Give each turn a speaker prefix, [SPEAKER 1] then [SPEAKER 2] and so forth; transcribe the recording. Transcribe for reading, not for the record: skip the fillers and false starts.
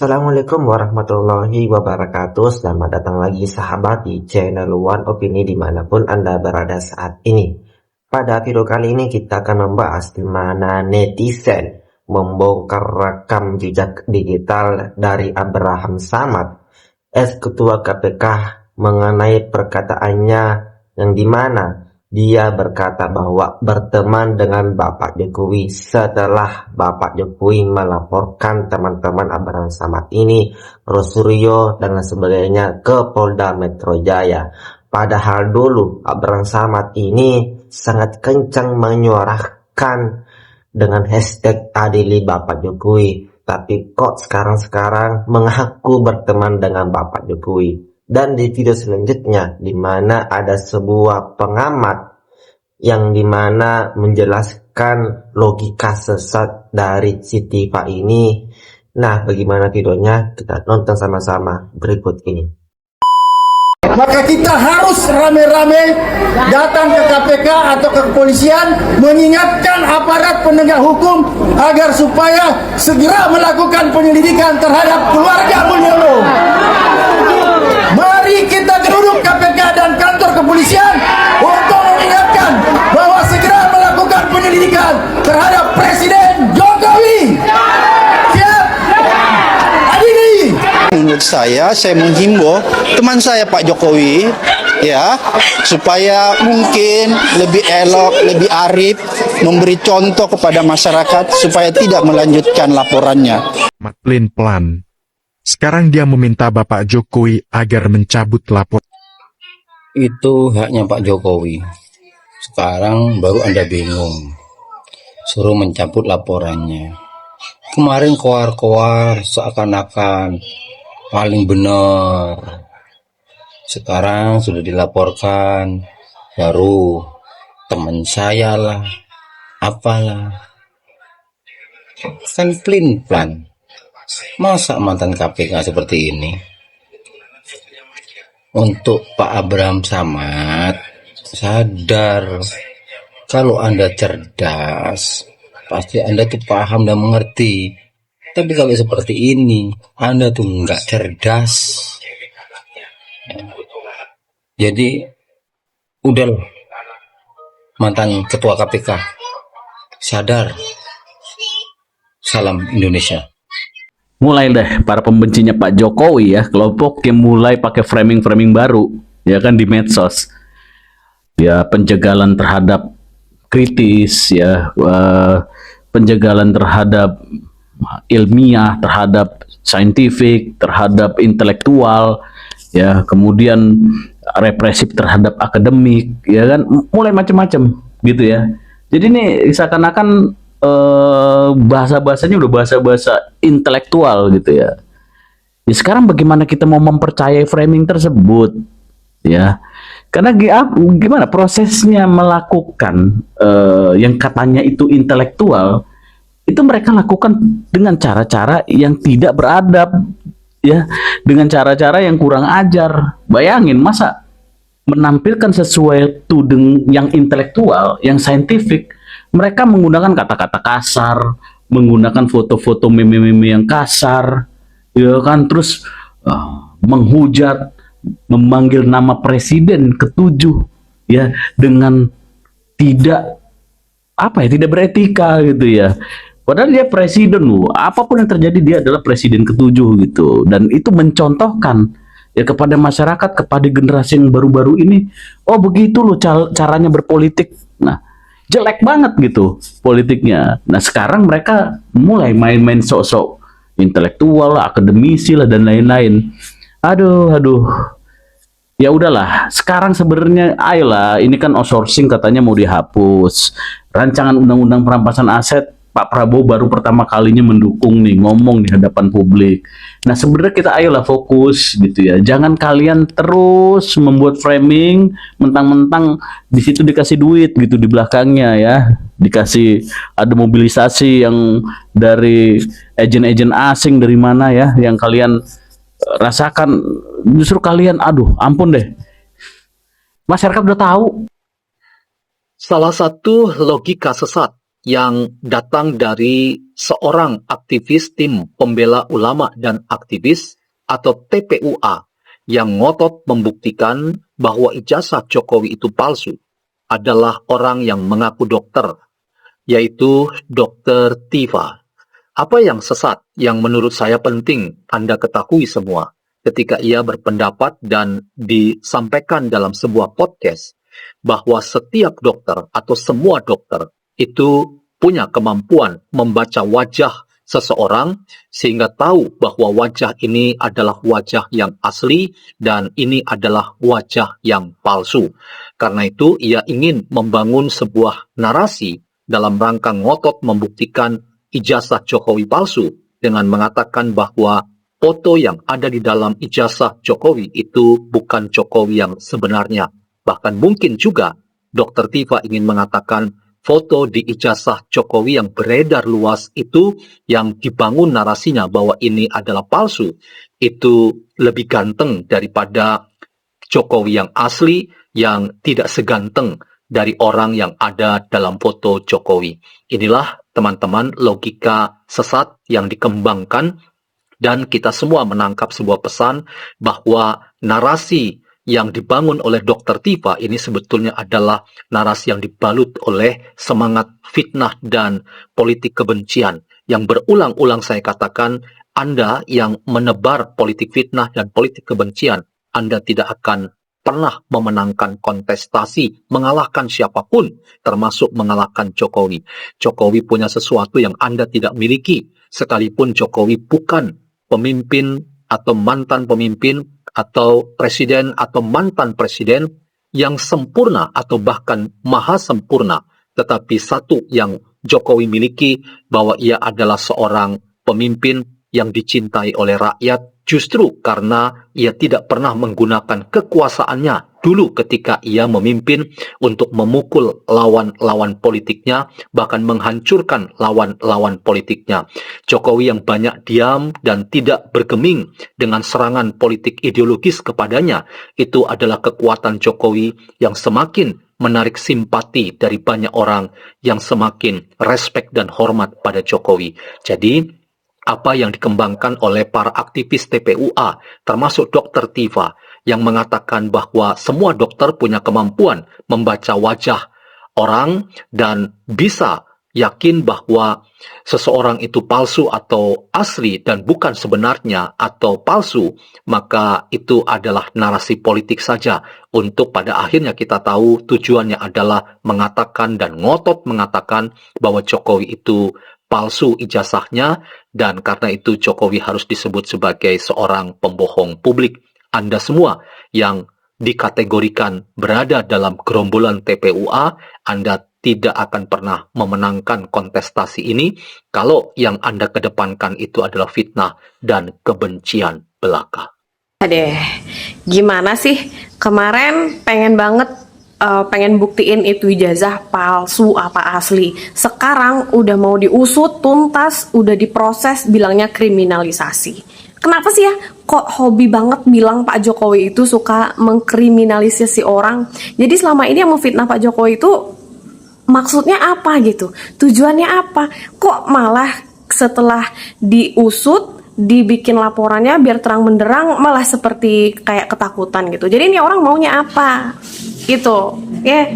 [SPEAKER 1] Assalamualaikum warahmatullahi wabarakatuh. Selamat datang lagi sahabat di channel One Opini dimanapun Anda berada saat ini. Pada video kali ini kita akan membahas di mana netizen membongkar rekam jejak digital dari Abraham Samad, ex-ketua KPK, mengenai perkataannya yang dimana dia berkata bahwa berteman dengan Bapak Jokowi setelah Bapak Jokowi melaporkan teman-teman Abraham Samad ini, Rosuryo dan sebagainya ke Polda Metro Jaya. Padahal dulu Abraham Samad ini sangat kencang menyuarakan dengan hashtag adili Bapak Jokowi. Tapi kok sekarang mengaku berteman dengan Bapak Jokowi. Dan di video selanjutnya, di mana ada sebuah pengamat yang dimana menjelaskan logika sesat dari Siti Pak ini. Nah, bagaimana videonya? Kita nonton sama-sama berikut ini.
[SPEAKER 2] Maka kita harus rame-rame datang ke KPK atau ke kepolisian mengingatkan aparat penegak hukum agar supaya segera melakukan penyelidikan terhadap keluarga Mulyono. Mari kita geruduk KPK dan kantor kepolisian untuk mengingatkan bahwa segera melakukan penyelidikan terhadap Presiden Jokowi. Siap? Adili.
[SPEAKER 3] Menurut saya menghimbau teman saya Pak Jokowi ya, supaya mungkin lebih elok, lebih arif, memberi contoh kepada masyarakat supaya tidak melanjutkan laporannya.
[SPEAKER 4] Matlin Plan. Sekarang dia meminta Bapak Jokowi agar mencabut laporan.
[SPEAKER 5] Itu haknya Pak Jokowi. Sekarang baru Anda bingung. Suruh mencabut laporannya. Kemarin koar-koar seakan-akan paling benar. Sekarang sudah dilaporkan, baru teman saya lah, apalah. Kan plan. Masa mantan KPK seperti ini? Untuk Pak Abraham Samad, sadar kalau Anda cerdas, pasti Anda tuh paham dan mengerti. Tapi kalau seperti ini, Anda tuh nggak cerdas. Jadi, udah loh, mantan ketua KPK, sadar. Salam Indonesia.
[SPEAKER 6] Mulai deh para pembencinya Pak Jokowi ya, kelompok yang mulai pakai framing-framing baru ya kan di medsos. Ya, penjagalan terhadap kritis ya, penjagalan terhadap ilmiah, terhadap saintifik, terhadap intelektual ya, kemudian represif terhadap akademik ya kan, mulai macam-macam gitu ya. Jadi ini seakan-akan bahasa-bahasanya udah bahasa-bahasa intelektual gitu ya. Ya sekarang bagaimana kita mau mempercayai framing tersebut ya? Karena gimana prosesnya melakukan yang katanya itu intelektual, itu mereka lakukan dengan cara-cara yang tidak beradab ya, dengan cara-cara yang kurang ajar. Bayangin masa menampilkan sesuatu yang intelektual, yang saintifik, mereka menggunakan kata-kata kasar, menggunakan foto-foto meme-meme yang kasar, ya kan, terus menghujat, memanggil nama presiden ketujuh, ya, dengan tidak tidak beretika gitu ya. Padahal dia presiden loh, apapun yang terjadi dia adalah presiden ketujuh gitu, dan itu mencontohkan ya kepada masyarakat, kepada generasi yang baru-baru ini, oh begitu loh caranya berpolitik. Nah, jelek banget gitu politiknya. Nah sekarang mereka mulai main-main sok-sok intelektual, akademisi lah dan lain-lain. Aduh. Ya udahlah. Sekarang sebenarnya ayolah, ini kan outsourcing katanya mau dihapus. Rancangan undang-undang perampasan aset, Pak Prabowo baru pertama kalinya mendukung nih, ngomong di hadapan publik. Nah sebenarnya kita ayolah fokus gitu ya. Jangan kalian terus membuat framing mentang-mentang di situ dikasih duit gitu di belakangnya ya. Dikasih ada mobilisasi yang dari agen-agen asing dari mana ya, yang kalian rasakan. Justru kalian ampun deh. Masyarakat udah tahu.
[SPEAKER 7] Salah satu logika sesat yang datang dari seorang aktivis tim pembela ulama dan aktivis atau TPUA yang ngotot membuktikan bahwa ijazah Jokowi itu palsu adalah orang yang mengaku dokter, yaitu Dr. Tifa. Apa yang sesat yang menurut saya penting Anda ketahui semua ketika ia berpendapat dan disampaikan dalam sebuah podcast bahwa setiap dokter atau semua dokter itu punya kemampuan membaca wajah seseorang sehingga tahu bahwa wajah ini adalah wajah yang asli dan ini adalah wajah yang palsu. Karena itu ia ingin membangun sebuah narasi dalam rangka ngotot membuktikan ijazah Jokowi palsu dengan mengatakan bahwa foto yang ada di dalam ijazah Jokowi itu bukan Jokowi yang sebenarnya. Bahkan mungkin juga Dr. Tifa ingin mengatakan foto di ijazah Jokowi yang beredar luas itu yang dibangun narasinya bahwa ini adalah palsu, itu lebih ganteng daripada Jokowi yang asli yang tidak seganteng dari orang yang ada dalam foto Jokowi. Inilah teman-teman logika sesat yang dikembangkan dan kita semua menangkap sebuah pesan bahwa narasi yang dibangun oleh Dr. Tifa ini sebetulnya adalah narasi yang dibalut oleh semangat fitnah dan politik kebencian yang berulang-ulang saya katakan Anda yang menebar politik fitnah dan politik kebencian, Anda tidak akan pernah memenangkan kontestasi, mengalahkan siapapun, termasuk mengalahkan Jokowi. Jokowi punya sesuatu yang Anda tidak miliki, sekalipun Jokowi bukan pemimpin atau mantan pemimpin atau presiden atau mantan presiden yang sempurna atau bahkan maha sempurna. Tetapi satu yang Jokowi miliki bahwa ia adalah seorang pemimpin yang dicintai oleh rakyat justru karena ia tidak pernah menggunakan kekuasaannya dulu ketika ia memimpin untuk memukul lawan-lawan politiknya, bahkan menghancurkan lawan-lawan politiknya. Jokowi yang banyak diam dan tidak bergeming dengan serangan politik ideologis kepadanya, itu adalah kekuatan Jokowi yang semakin menarik simpati dari banyak orang yang semakin respek dan hormat pada Jokowi. Jadi, apa yang dikembangkan oleh para aktivis TPUA, termasuk Dr. Tifa, yang mengatakan bahwa semua dokter punya kemampuan membaca wajah orang dan bisa yakin bahwa seseorang itu palsu atau asli dan bukan sebenarnya atau palsu, maka itu adalah narasi politik saja untuk pada akhirnya kita tahu tujuannya adalah mengatakan dan ngotot mengatakan bahwa Jokowi itu palsu ijazahnya dan karena itu Jokowi harus disebut sebagai seorang pembohong publik. Anda semua yang dikategorikan berada dalam gerombolan TPUA, Anda tidak akan pernah memenangkan kontestasi ini kalau yang Anda kedepankan itu adalah fitnah dan kebencian belaka.
[SPEAKER 8] Deh, gimana sih? Kemarin pengen buktiin itu ijazah palsu apa asli. Sekarang udah mau diusut tuntas, udah diproses, bilangnya kriminalisasi. Kenapa sih ya? Kok hobi banget bilang Pak Jokowi itu suka mengkriminalisasi orang? Jadi selama ini yang memfitnah Pak Jokowi itu maksudnya apa gitu? Tujuannya apa? Kok malah setelah diusut, dibikin laporannya biar terang benderang malah seperti kayak ketakutan gitu. Jadi ini orang maunya apa? Gitu. Ya.